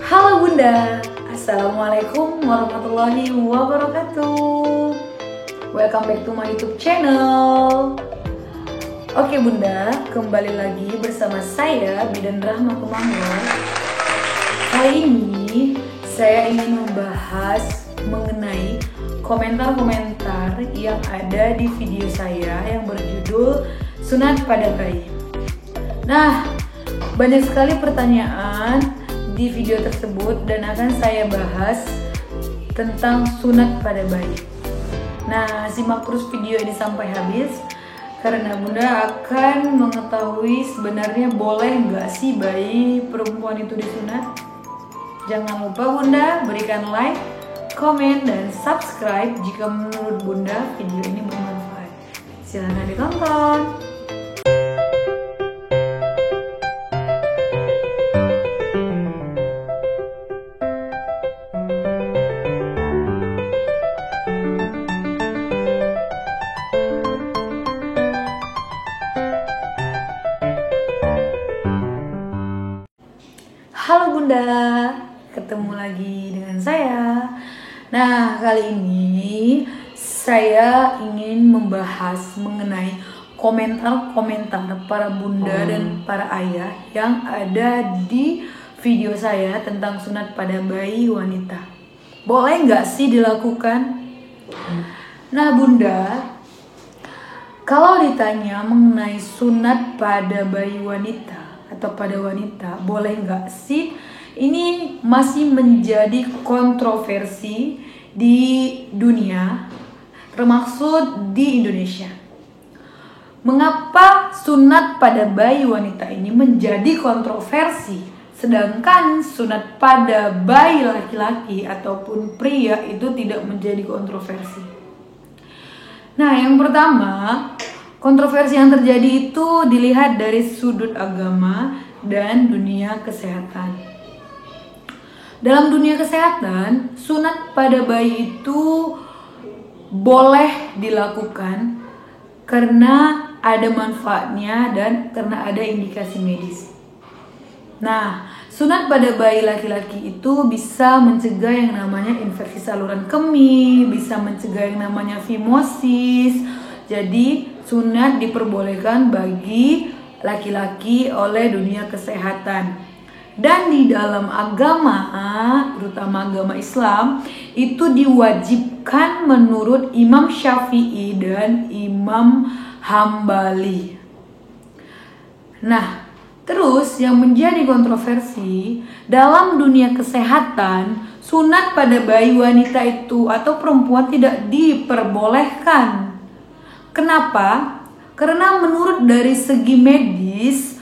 Halo Bunda, Assalamualaikum warahmatullahi wabarakatuh. Welcome back to my YouTube channel. Oke Bunda, kembali lagi bersama saya Bidan Rahma Kemangun. Kali ini saya ingin membahas mengenai komentar-komentar yang ada di video saya yang berjudul Sunat pada Bayi. Nah, banyak sekali pertanyaan di video tersebut dan akan saya bahas tentang sunat pada bayi. Nah, simak terus video ini sampai habis karena Bunda akan mengetahui sebenarnya boleh nggak sih bayi perempuan itu disunat. Jangan lupa Bunda berikan like, komen, dan subscribe jika menurut Bunda video ini bermanfaat. Silahkan ditonton. Halo Bunda, ketemu lagi dengan saya. Nah, kali ini saya ingin membahas mengenai komentar-komentar para bunda dan para ayah yang ada di video saya tentang sunat pada bayi wanita. Boleh nggak sih dilakukan? Nah Bunda, kalau ditanya mengenai sunat pada bayi wanita atau pada wanita, boleh nggak sih? Ini masih menjadi kontroversi di dunia, termasuk di Indonesia. Mengapa sunat pada bayi wanita ini menjadi kontroversi, sedangkan sunat pada bayi laki-laki ataupun pria itu tidak menjadi kontroversi? Nah, yang pertama, kontroversi yang terjadi itu dilihat dari sudut agama dan dunia kesehatan. Dalam dunia kesehatan, sunat pada bayi itu boleh dilakukan karena ada manfaatnya dan karena ada indikasi medis. Nah, sunat pada bayi laki-laki itu bisa mencegah yang namanya infeksi saluran kemih, bisa mencegah yang namanya fimosis. Jadi sunat diperbolehkan bagi laki-laki oleh dunia kesehatan. Dan di dalam agama, terutama agama Islam, itu diwajibkan menurut Imam Syafi'i dan Imam Hambali. Nah, terus yang menjadi kontroversi dalam dunia kesehatan, sunat pada bayi wanita itu atau perempuan tidak diperbolehkan. Kenapa? Karena menurut dari segi medis,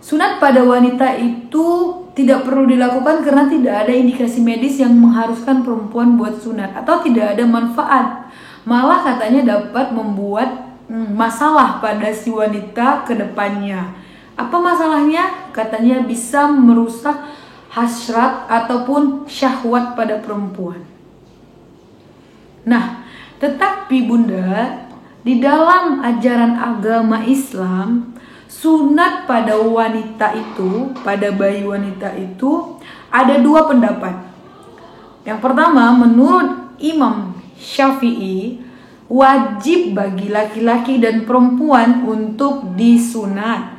sunat pada wanita itu tidak perlu dilakukan karena tidak ada indikasi medis yang mengharuskan perempuan buat sunat atau tidak ada manfaat. Malah katanya dapat membuat masalah pada si wanita ke depannya. Apa masalahnya? Katanya bisa merusak hasrat ataupun syahwat pada perempuan. Nah, tetapi Bunda, di dalam ajaran agama Islam, sunat pada wanita itu, pada bayi wanita itu ada dua pendapat. Yang pertama, menurut Imam Syafi'i, wajib bagi laki-laki dan perempuan untuk disunat.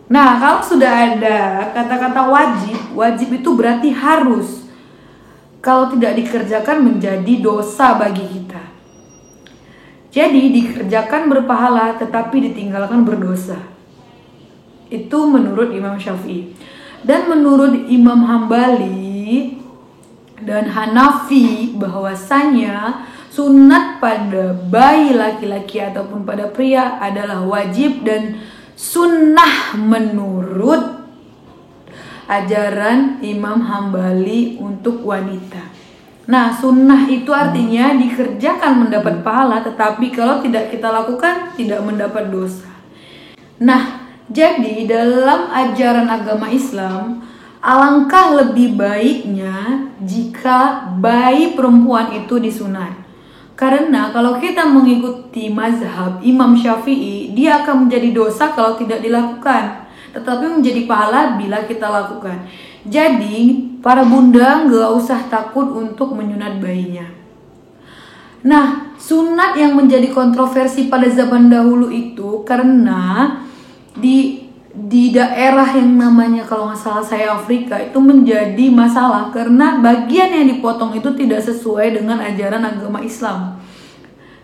Nah, kalau sudah ada kata-kata wajib, wajib itu berarti harus. Kalau tidak dikerjakan menjadi dosa bagi kita. Jadi dikerjakan berpahala tetapi ditinggalkan berdosa. Itu menurut Imam Syafi'i. Dan menurut Imam Hambali dan Hanafi bahwasanya sunat pada bayi laki-laki ataupun pada pria adalah wajib dan sunnah menurut ajaran Imam Hambali untuk wanita. Nah, sunnah itu artinya dikerjakan mendapat pahala, tetapi kalau tidak kita lakukan tidak mendapat dosa. Nah, jadi dalam ajaran agama Islam, alangkah lebih baiknya jika bayi perempuan itu disunat. Karena kalau kita mengikuti mazhab Imam Syafi'i, dia akan menjadi dosa kalau tidak dilakukan, tetapi menjadi pahala bila kita lakukan. Jadi para bunda nggak usah takut untuk menyunat bayinya. Nah, sunat yang menjadi kontroversi pada zaman dahulu itu karena di daerah yang namanya, kalau nggak salah saya, Afrika, itu menjadi masalah karena bagian yang dipotong itu tidak sesuai dengan ajaran agama Islam.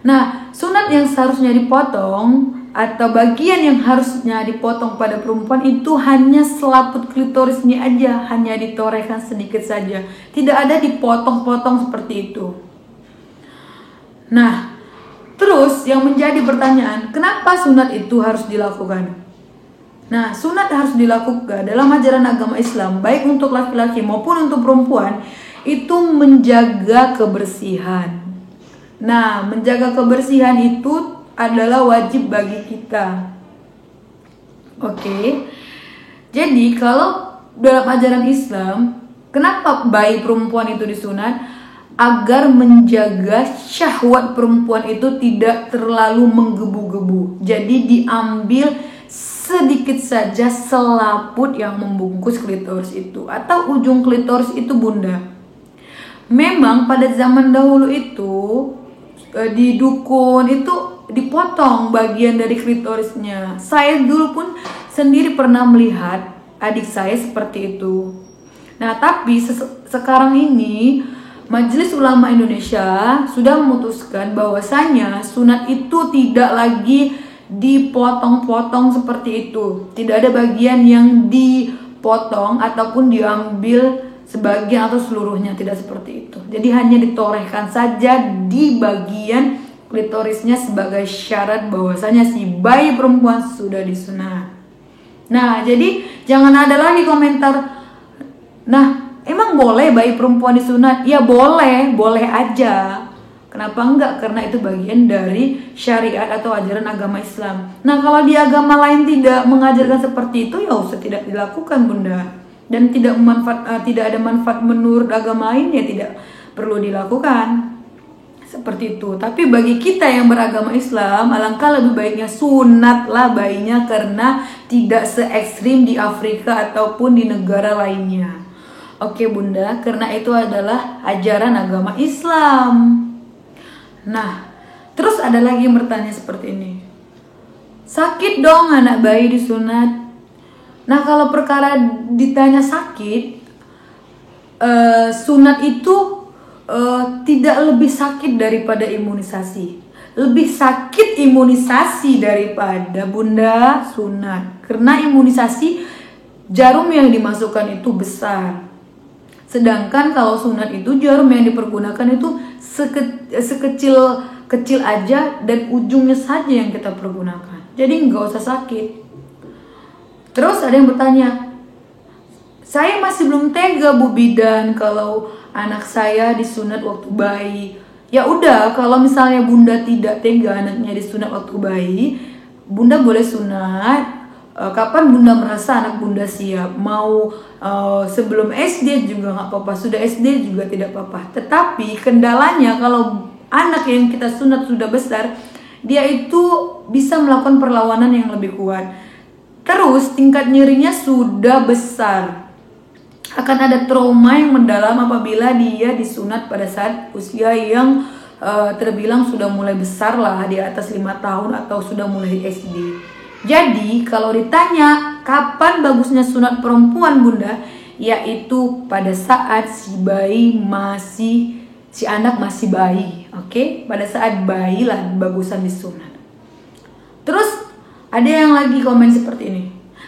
Nah, sunat yang seharusnya dipotong atau bagian yang harusnya dipotong pada perempuan itu hanya selaput klitorisnya aja, hanya ditorehkan sedikit saja, tidak ada dipotong-potong seperti itu. Nah, terus yang menjadi pertanyaan, kenapa sunat itu harus dilakukan? Nah, sunat harus dilakukan dalam ajaran agama Islam, baik untuk laki-laki maupun untuk perempuan, itu menjaga kebersihan. Nah, menjaga kebersihan itu adalah wajib bagi kita. Oke. Jadi, kalau dalam ajaran Islam, kenapa bayi perempuan itu disunat? Agar menjaga syahwat perempuan itu tidak terlalu menggebu-gebu. Jadi diambil sedikit saja selaput yang membungkus klitoris itu atau ujung klitoris itu, bunda. Memang pada zaman dahulu itu di dukun itu dipotong bagian dari klitorisnya. Saya dulu pun sendiri pernah melihat adik saya seperti itu. Nah, tapi sekarang ini Majelis Ulama Indonesia sudah memutuskan bahwasanya sunat itu tidak lagi dipotong-potong seperti itu. Tidak ada bagian yang dipotong ataupun diambil sebagian atau seluruhnya, tidak seperti itu. Jadi hanya ditorehkan saja di bagian klitorisnya sebagai syarat bahwasanya si bayi perempuan sudah disunat. Nah, jadi jangan ada lagi komentar, nah emang boleh bayi perempuan disunat? Ya boleh, boleh aja. Kenapa enggak? Karena itu bagian dari syariat atau ajaran agama Islam. Nah, kalau di agama lain tidak mengajarkan seperti itu, ya usah tidak dilakukan, bunda. Dan tidak ada manfaat menurut agama lain, ya tidak perlu dilakukan. Seperti itu. Tapi bagi kita yang beragama Islam, alangkah lebih baiknya sunatlah bayinya karena tidak se ekstrim di Afrika ataupun di negara lainnya. Oke bunda, karena itu adalah ajaran agama Islam. Nah, terus ada lagi yang bertanya seperti ini. Sakit dong anak bayi disunat. Nah, kalau perkara ditanya sakit, sunat itu tidak lebih sakit daripada imunisasi. Lebih sakit imunisasi daripada bunda sunat. Karena imunisasi jarum yang dimasukkan itu besar. Sedangkan kalau sunat itu jarum yang dipergunakan itu sekecil aja dan ujungnya saja yang kita pergunakan. Jadi nggak usah sakit. Terus ada yang bertanya, saya masih belum tega Bu Bidan kalau anak saya disunat waktu bayi. Ya udah, kalau misalnya bunda tidak tega anaknya disunat waktu bayi, bunda boleh sunat kapan bunda merasa anak bunda siap. Mau sebelum SD juga nggak apa-apa, sudah SD juga tidak apa-apa. Tetapi kendalanya kalau anak yang kita sunat sudah besar, dia itu bisa melakukan perlawanan yang lebih kuat. Terus tingkat nyerinya sudah besar. Akan ada trauma yang mendalam apabila dia disunat pada saat usia yang terbilang sudah mulai besar lah, di atas 5 tahun atau sudah mulai SD. Jadi kalau ditanya kapan bagusnya sunat perempuan bunda, yaitu pada saat si anak masih bayi. Oke? Pada saat bayi lah bagusan disunat. Terus ada yang lagi komen seperti ini.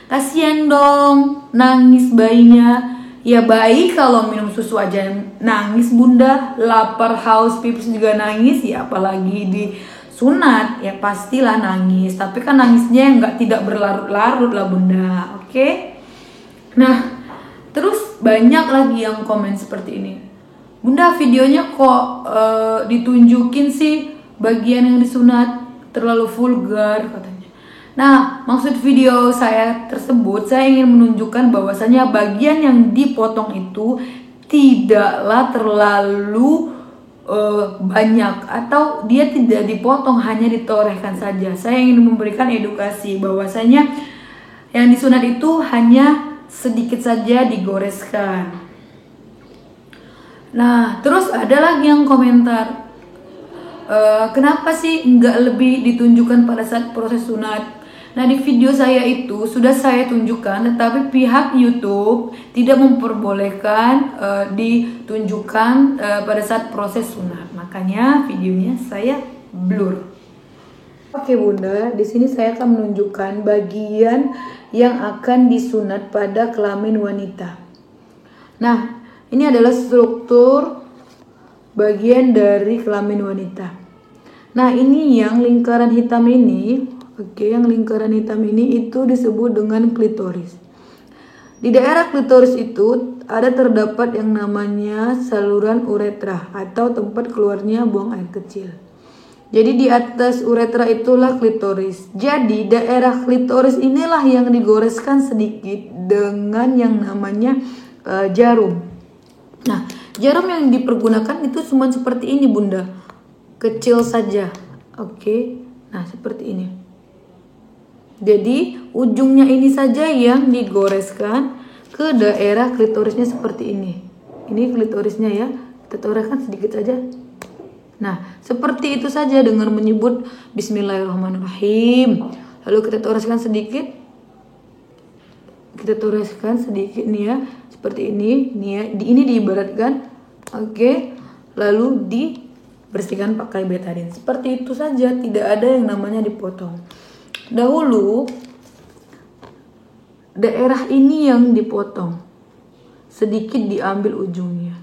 Kasian dong nangis bayinya. Ya bayi kalau minum susu aja nangis bunda, lapar, haus, pipis juga nangis, ya apalagi disunat, ya pastilah nangis. Tapi kan nangisnya tidak berlarut-larut lah bunda, oke? Nah, terus banyak lagi yang komen seperti ini. Bunda videonya kok ditunjukin sih bagian yang disunat terlalu vulgar katanya. Nah, maksud video saya tersebut, saya ingin menunjukkan bahwasanya bagian yang dipotong itu tidaklah terlalu banyak, atau dia tidak dipotong, hanya ditorehkan saja. Saya ingin memberikan edukasi bahwasanya yang disunat itu hanya sedikit saja digoreskan. Nah, terus ada lagi yang komentar, kenapa sih nggak lebih ditunjukkan pada saat proses sunat? Nah, di video saya itu sudah saya tunjukkan, tetapi pihak YouTube tidak memperbolehkan ditunjukkan pada saat proses sunat. Makanya videonya saya blur. Oke Bunda, di sini saya akan menunjukkan bagian yang akan disunat pada kelamin wanita. Nah, ini adalah struktur bagian dari kelamin wanita. Nah, ini yang lingkaran hitam ini. Oke, yang lingkaran hitam ini itu disebut dengan klitoris. Di daerah klitoris itu ada terdapat yang namanya saluran uretra atau tempat keluarnya buang air kecil. Jadi di atas uretra itulah klitoris. Jadi daerah klitoris inilah yang digoreskan sedikit dengan yang namanya jarum. Nah, jarum yang dipergunakan itu cuma seperti ini Bunda, kecil saja. Oke, nah seperti ini. Jadi ujungnya ini saja yang digoreskan ke daerah klitorisnya seperti ini. Ini klitorisnya ya, kita torehkan sedikit saja. Nah, seperti itu saja dengan menyebut Bismillahirrahmanirrahim. Lalu kita toreskan sedikit. Kita toreskan sedikit nih ya, seperti ini. Nih ya, ini diibaratkan. Oke, lalu dibersihkan pakai betadine. Seperti itu saja, tidak ada yang namanya dipotong. Dahulu daerah ini yang dipotong, sedikit diambil ujungnya.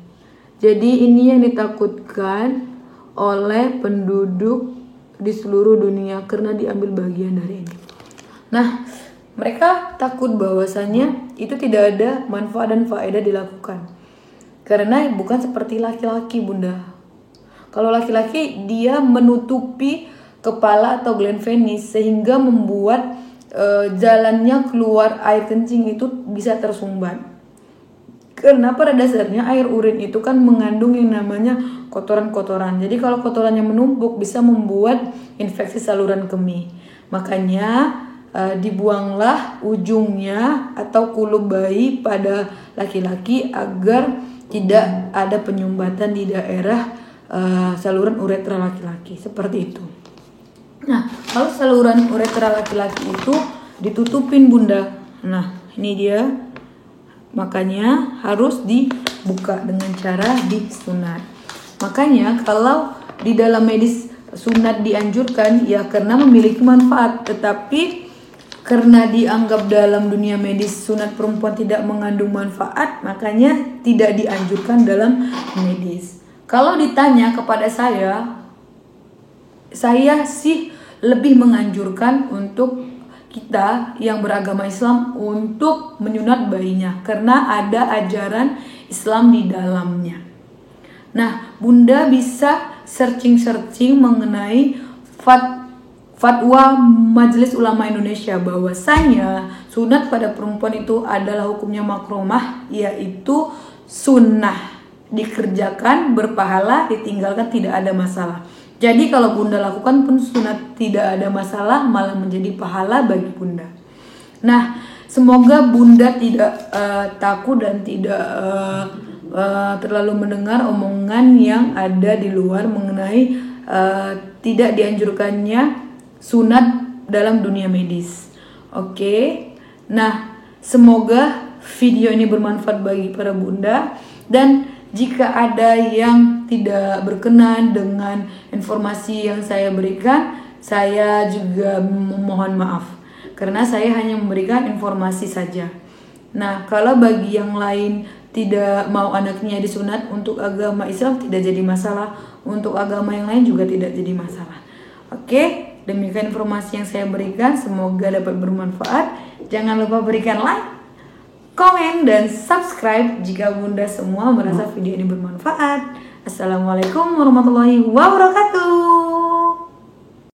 Jadi ini yang ditakutkan oleh penduduk di seluruh dunia karena diambil bagian dari ini. Nah, mereka takut bahwasanya itu tidak ada manfaat dan faedah dilakukan. Karena bukan seperti laki-laki Bunda. Kalau laki-laki dia menutupi kepala atau gland penis sehingga membuat jalannya keluar air kencing itu bisa tersumbat. Karena pada dasarnya air urin itu kan mengandung yang namanya kotoran-kotoran. Jadi kalau kotorannya menumpuk bisa membuat infeksi saluran kemih. Makanya dibuanglah ujungnya atau kulup bayi pada laki-laki agar tidak ada penyumbatan di daerah saluran uretra laki-laki. Seperti itu. Nah, kalau saluran uretra laki-laki itu ditutupin Bunda. Nah, ini dia. Makanya harus dibuka dengan cara disunat. Makanya kalau di dalam medis sunat dianjurkan ya karena memiliki manfaat. Tetapi karena dianggap dalam dunia medis sunat perempuan tidak mengandung manfaat, makanya tidak dianjurkan dalam medis. Kalau ditanya kepada saya sih lebih menganjurkan untuk kita yang beragama Islam untuk menyunat bayinya karena ada ajaran Islam di dalamnya. Nah, Bunda bisa searching mengenai fatwa Majelis Ulama Indonesia bahwasanya sunat pada perempuan itu adalah hukumnya makrumah, yaitu sunnah, dikerjakan berpahala, ditinggalkan tidak ada masalah. Jadi kalau Bunda lakukan pun sunat tidak ada masalah, malah menjadi pahala bagi Bunda. Nah, semoga Bunda tidak takut dan tidak terlalu mendengar omongan yang ada di luar mengenai tidak dianjurkannya sunat dalam dunia medis. Oke. Nah, semoga video ini bermanfaat bagi para Bunda, dan jika ada yang tidak berkenan dengan informasi yang saya berikan, saya juga memohon maaf karena saya hanya memberikan informasi saja. Nah, kalau bagi yang lain tidak mau anaknya disunat, untuk agama Islam tidak jadi masalah, untuk agama yang lain juga tidak jadi masalah. Oke, demikian informasi yang saya berikan, semoga dapat bermanfaat. Jangan lupa berikan like, komen, dan subscribe jika Bunda semua merasa video ini bermanfaat. Assalamualaikum warahmatullahi wabarakatuh.